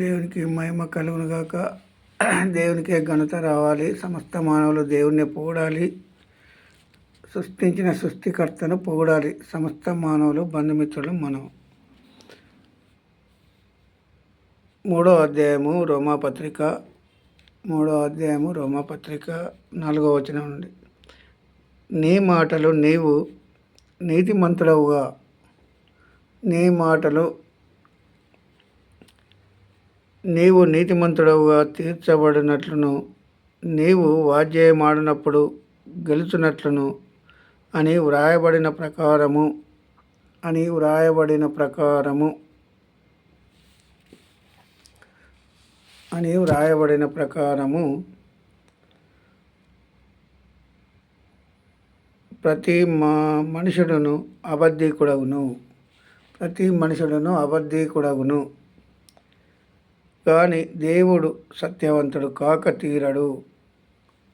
దేవునికి మహిమ కలుగును గాక. దేవునికే ఘనత రావాలి. సమస్త మానవులు దేవుణ్ణి పొగడాలి. సృష్టించిన సృష్టికర్తను పొగడాలి. సమస్త మానవులు బంధుమిత్రులు మనం. 3వ అధ్యాయము రోమాపత్రిక 4వ వచనం నుండి. నీ మాటలు నీవు నీతిమంతుడవుగా నీవు నీతిమంతుడవుగా తీర్చబడినట్లును నీవు వాద్యమాడినప్పుడు గెలుచున్నట్లును అని వ్రాయబడిన ప్రకారము ప్రతి మనుషుడును అబద్ధీకుడగును కానీ దేవుడు సత్యవంతుడు కాక తీరడు.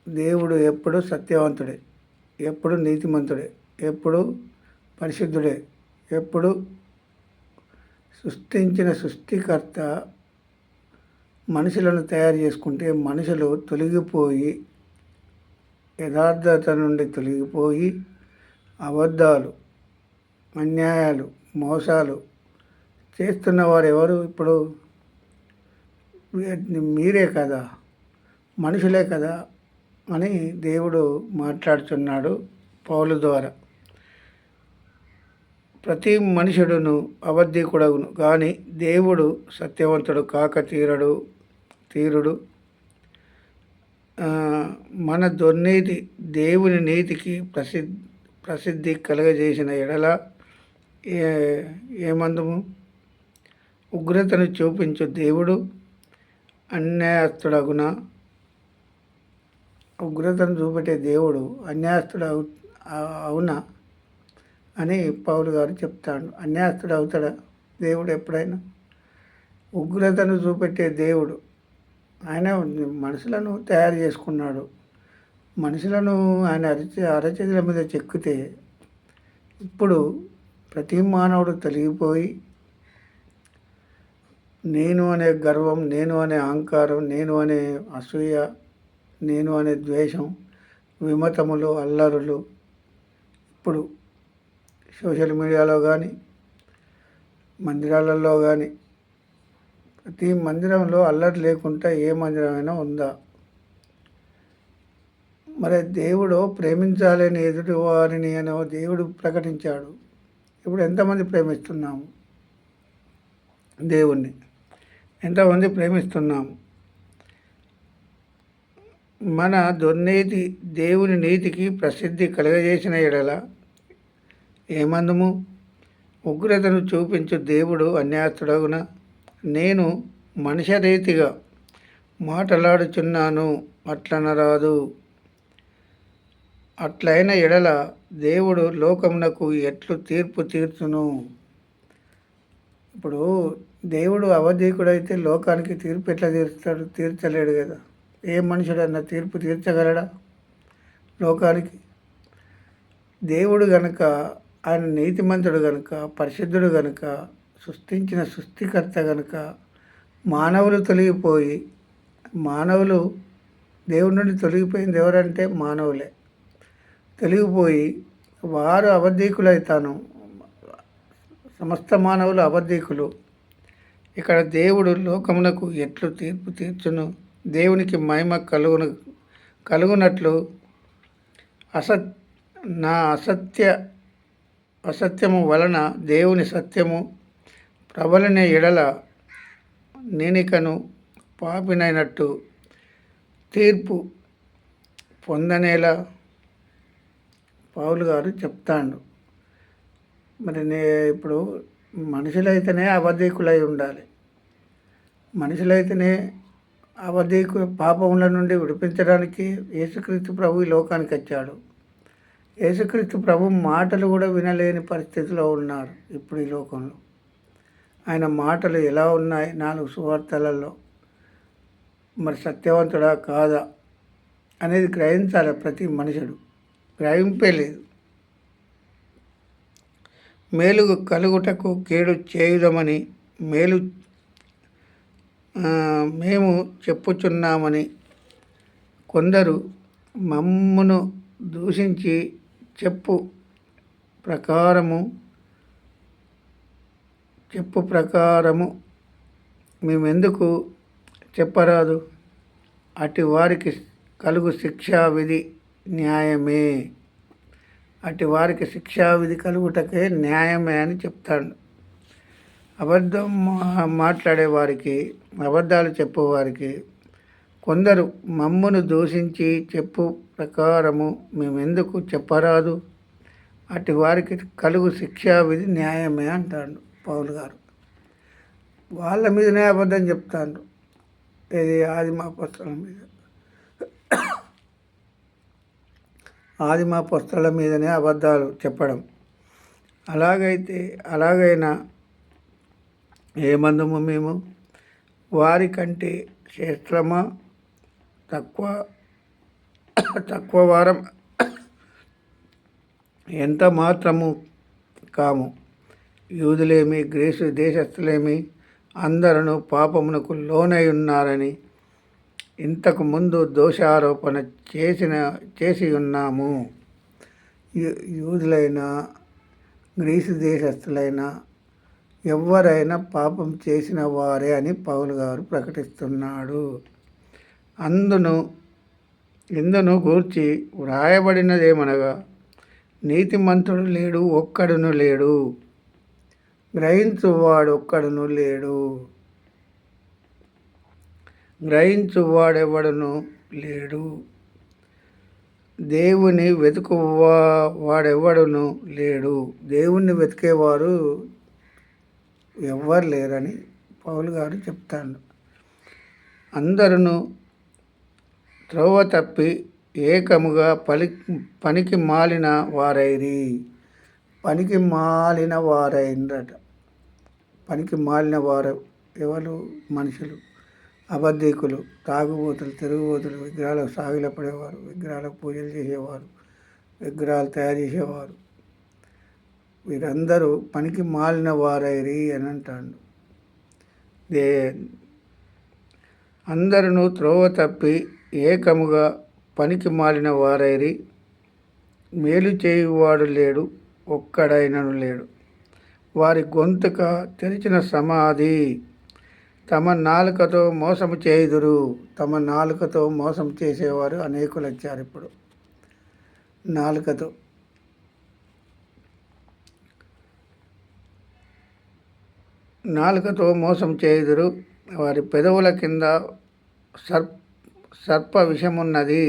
దేవుడు ఎప్పుడు సత్యవంతుడే, ఎప్పుడు నీతిమంతుడే, ఎప్పుడు పరిశుద్ధుడే. ఎప్పుడు సృష్టించిన సృష్టికర్త మనుషులను తయారు చేసుకుంటే మనుషులు తొలగిపోయి, యథార్థత నుండి తొలగిపోయి అబద్ధాలు, అన్యాయాలు, మోసాలు చేస్తున్న వారు ఎవరు? ఇప్పుడు మీరే కదా, మనుషులే కదా అని దేవుడు మాట్లాడుతున్నాడు పౌలు ద్వారా. ప్రతి మనుషుడును అబద్ధీకుడగును కానీ దేవుడు సత్యవంతుడు కాక తీరుడు. మన దుర్నీతి దేవుని నీతికి ప్రసిద్ధి కలుగజేసిన ఎడల ఏమందుము? ఉగ్రతను చూపించు దేవుడు ఉగ్రతను చూపెట్టే దేవుడు అన్యాయస్తుడు అవునా అని పౌలు గారు చెప్తాడు. అన్యాయస్తుడు అవుతాడా దేవుడు ఎప్పుడైనా? ఉగ్రతను చూపెట్టే దేవుడు. ఆయన మనుషులను తయారు చేసుకున్నాడు. మనుషులను ఆయన అరచేతుల మీద చెక్కితే ఇప్పుడు ప్రతి మానవుడు తొలగిపోయి నేను అనే గర్వం, నేను అనే అహంకారం, నేను అనే అసూయ, నేను అనే ద్వేషం, విమతములు, అల్లరులు ఇప్పుడు సోషల్ మీడియాలో కానీ మందిరాలలో కానీ ప్రతి మందిరంలో అల్లరి లేకుండా ఏ మందిరమైనా ఉందా? మరి దేవుడు ప్రేమించాలని ఎదుటి వారిని అని దేవుడు ప్రకటించాడు. ఇప్పుడు ఎంతమంది ప్రేమిస్తున్నాము దేవుణ్ణి? ఎంతమంది ప్రేమిస్తున్నాము? మన దుర్నీతి దేవుని నీతికి ప్రసిద్ధి కలుగజేసిన ఎడల ఏమందుము? ఉగ్రతను చూపించు దేవుడు అన్యాయస్తుడగున నేను మనుష్యరీతిగా మాట్లాడుచున్నాను అట్లనరాదు. అట్లైన ఎడల దేవుడు లోకమునకు ఎట్లు తీర్పు తీర్చును? ఇప్పుడు దేవుడు అబద్ధీకుడైతే లోకానికి తీర్పు ఎట్లా తీర్చాడు? తీర్చలేడు కదా. ఏ మనుషుడన్నా తీర్పు తీర్చగలడా లోకానికి? దేవుడు గనుక, ఆయన నీతిమంతుడు గనుక, పరిశుద్ధుడు గనుక, సృష్టించిన సృష్టికర్త గనుక మానవులు దేవుడి నుండి తొలగిపోయింది ఎవరంటే మానవులే. తొలగిపోయి వారు అబద్ధీకులైతాను. సమస్త మానవులు అబద్ధీకులు. ఇక్కడ దేవుడు లోకమునకు ఎట్లు తీర్పు తీర్చును? దేవునికి మహిమ కలుగునట్లు అసత్యము వలన దేవుని సత్యము ప్రబలిన ఎడల నేనికను పాపినైనట్టు తీర్పు పొందనేలా పౌలు గారు చెప్తాడు. మరి ఇప్పుడు మనుషులైతేనే అబద్ధీకులై ఉండాలి. మనుషులైతేనే పాపముల నుండి విడిపించడానికి యేసుక్రీస్తు ప్రభు ఈ లోకానికి వచ్చాడు. యేసుక్రీస్తు ప్రభు మాటలు కూడా వినలేని పరిస్థితిలో ఉన్నారు ఇప్పుడు ఈ లోకంలో. ఆయన మాటలు ఎలా ఉన్నాయి 4 సువార్తలలో? మరి సత్యవంతుడా కాదా అనేది గ్రహించాలి. ప్రతి మనుషుడు గ్రహింపే లేదు. మేలు కలుగుటకు కీడు చేయుదమని మేము చెప్పుచున్నామని కొందరు మమ్మును దూషించి చెప్పు ప్రకారము మేమెందుకు చెప్పరాదు? అటు వారికి కలుగు శిక్షావిధి న్యాయమే. అటు వారికి శిక్షావిధి కలుగుటకే న్యాయమే అని చెప్తాడు. అబద్ధం మాట్లాడేవారికి, అబద్ధాలు చెప్పేవారికి కొందరు మమ్మును దూషించి చెప్పు ప్రకారము మేమెందుకు చెప్పరాదు? అటు వారికి కలుగు శిక్షావిధి న్యాయమే అంటాడు పౌలు గారు. వాళ్ళ మీదనే అబద్ధం చెప్తాడు. ఇది ఆదిమాపస్తుల మీద, ఆదిమాపస్తుల మీదనే అబద్ధాలు చెప్పడం. అలాగైనా ఏమందుము మేము? వారికంటే శ్రేష్టమా? తక్కువ వారం ఎంత మాత్రము కాము. యూదులేమి గ్రీసు దేశస్థులేమి అందరూ పాపమునకు లోనై ఉన్నారని ఇంతకు ముందు దోషారోపణ చేసి ఉన్నాము. యూదులైనా గ్రీసు దేశస్థులైనా ఎవరైనా పాపం చేసిన వారే అని పౌలు గారు ప్రకటిస్తున్నాడు. ఇందును గూర్చి వ్రాయబడినదేమనగా, నీతిమంతుడు లేడు, ఒక్కడును లేడు, గ్రహించువాడు ఒక్కడును లేడు, గ్రహించువాడెవడును లేడు, దేవుని వాడెవడును లేడు. దేవుణ్ణి వెతికేవారు ఎవ్వరు లేరని పౌలు గారు చెప్తాడు. అందరూ త్రోవ తప్పి ఏకముగా పనికి మాలిన వారైరి. పనికి మాలిన వారైందట. పనికి మాలిన వారు ఎవరు? మనుషులు, అబద్ధికులు, తాగుబోతులు, తిరుగుబోతులు, విగ్రహాలకు సాగిలపడేవారు, విగ్రహాలకు పూజలు చేసేవారు, విగ్రహాలు తయారు చేసేవారు, వీరందరూ పనికి మాలిన వారైరి అని అంటాడు. అందరూ త్రోవ తప్పి ఏకముగా పనికి మాలిన వారైరి, మేలు చేయువాడు లేడు, ఒక్కడైనను లేడు. వారి గొంతుక తెరిచిన సమాధి, తమ నాలుకతో మోసము చేయుదురు. తమ నాలుకతో మోసం చేసేవారు అనేకులు వచ్చారు. ఇప్పుడు నాలుకతో మోసం చేయుదురు. వారి పెదవుల కింద సర్ప విషమున్నది.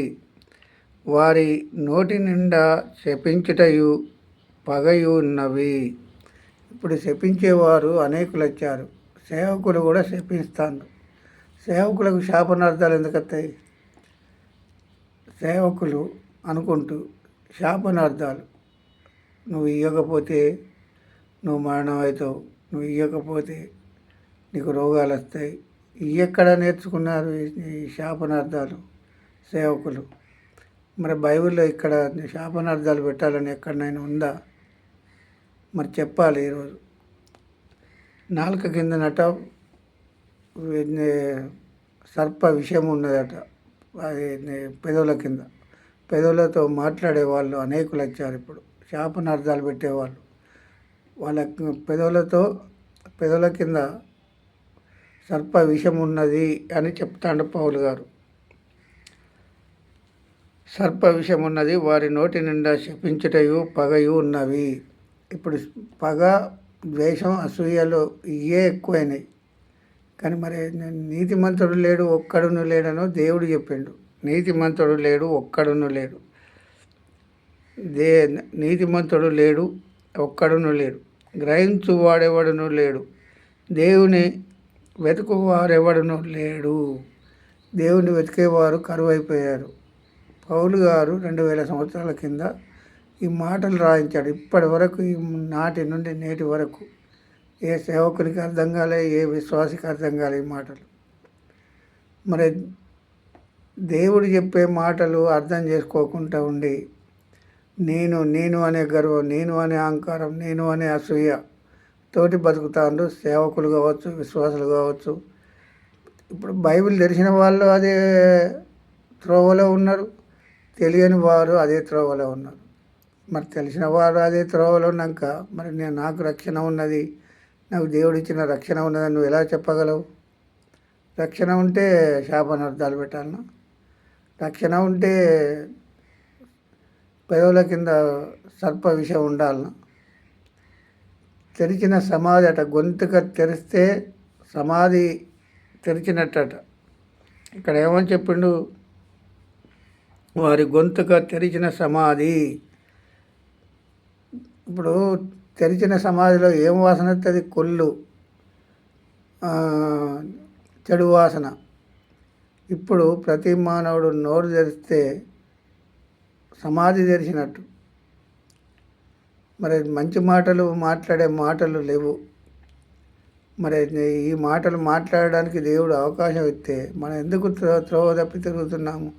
వారి నోటి నిండా శపించుటయు పగయు ఉన్నవి. ఇప్పుడు శపించేవారు అనేకులు వచ్చారు. సేవకులు కూడా శపిస్తాను. సేవకులకు శాపనార్థాలు ఎందుకు వస్తాయి? సేవకులు అనుకుంటూ శాపనార్థాలు, నువ్వు ఇవ్వకపోతే నువ్వు మరణం అవుతావు, నువ్వు ఇవ్వకపోతే నీకు రోగాలు వస్తాయి. ఎక్కడ నేర్చుకున్నారు ఈ శాపనార్థాలు సేవకులు? మరి బైబిల్లో ఇక్కడ శాపనార్థాలు పెట్టాలని ఎక్కడైనా ఉందా? మరి చెప్పాలి. ఈరోజు నాలుక కిందనట సర్ప విషయం ఉన్నదట. అది పెదవుల కింద, పెదవులతో మాట్లాడే వాళ్ళు అనేకులు వచ్చారు. ఇప్పుడు శాపనార్థాలు పెట్టేవాళ్ళు, వాళ్ళ పెదవుల కింద సర్ప విషం ఉన్నది అని చెప్తాడు పౌలు గారు. సర్ప విషం ఉన్నది, వారి నోటి నిండా శపించుటయు పగయు ఉన్నవి. ఇప్పుడు పగ, ద్వేషం, అసూయలు ఇవే ఎక్కువైనాయి. కానీ మరి నీతిమంతుడు లేడు, ఒక్కడును లేడనో దేవుడు చెప్పిండు. నీతిమంతుడు లేడు, ఒక్కడును లేడు. నీతిమంతుడు లేడు, ఒక్కడును లేడు, గ్రహించు వాడెవడును లేడు, దేవుని వెతుకువారెవడును లేడు. దేవుని వెతికేవారు కరువైపోయారు. పౌలు గారు 2000 సంవత్సరాల కింద ఈ మాటలు రాయించాడు. ఇప్పటి వరకు, ఈ నాటి నుండి నేటి వరకు ఏ సేవకునికి అర్థం కాలే, ఏ విశ్వాసికి అర్థం కాలే ఈ మాటలు. మరి దేవుడు చెప్పే మాటలు అర్థం చేసుకోకుండా ఉండి నేను అనే గర్వం, నేను అనే అహంకారం, నేను అనే అసూయ తోటి బతుకుతాండ్రు. సేవకులు కావచ్చు, విశ్వాసులు కావచ్చు, ఇప్పుడు బైబిల్ తెరిచిన వాళ్ళు అదే త్రోవలో ఉన్నారు, తెలియని వారు అదే త్రోవలో ఉన్నారు. మరి తెలిసిన వారు అదే త్రోవలో ఉన్నాక మరి నాకు రక్షణ ఉన్నది, నాకు దేవుడు ఇచ్చిన రక్షణ ఉన్నదని నువ్వు ఎలా చెప్పగలవు? రక్షణ ఉంటే శాపనార్థాలు పెట్టాలన్నా? రక్షణ ఉంటే పెదవుల కింద సర్ప విషం ఉండాలన్నా? తెరిచిన సమాధి అట, గొంతుక తెరిస్తే సమాధి తెరిచినట్టట. ఇక్కడ ఏమని చెప్పిండు? వారి గొంతుక తెరిచిన సమాధి. ఇప్పుడు తెరిచిన సమాధిలో ఏం వాసన వస్తుంది? కొల్లు, చెడు వాసన. ఇప్పుడు ప్రతి మానవుడు నోరు తెరిస్తే సమాధి తెరిచినట్టు. మరి మంచి మాటలు మాట్లాడే మాటలు లేవు. మరి ఈ మాటలు మాట్లాడడానికి దేవుడు అవకాశం ఇస్తే మనం ఎందుకు త్రోవ తప్పి తిరుగుతున్నాము?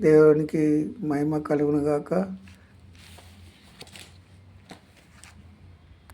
దేవునికి మహిమ కలుగును గాక.